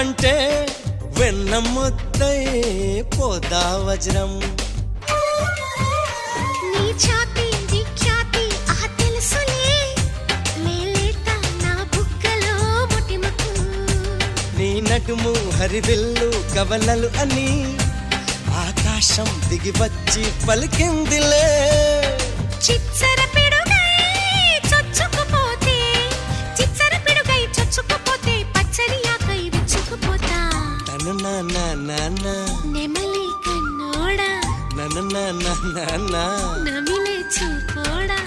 అంటే వెన్న ముద్దై పోదా వజ్రం. నీ ఛాతీ విఖ్యాతి ఆ తెలుసులే మేలేట నా బుగ్గలో ముటిమకు. నీ నడుము హరివిల్లు కవలలు అని ఆకాశం దిగి వచ్చి పలికిందిలే. చిచ్చర పిడుగై చొచ్చుకుపోతే చిచ్చర పిడుగై చొచ్చుకుపోతే పచ్చని ఆకై విచ్చుకుపోతా. తను నా నెమలి కన్నోడా నా నమిలే చూపోడా.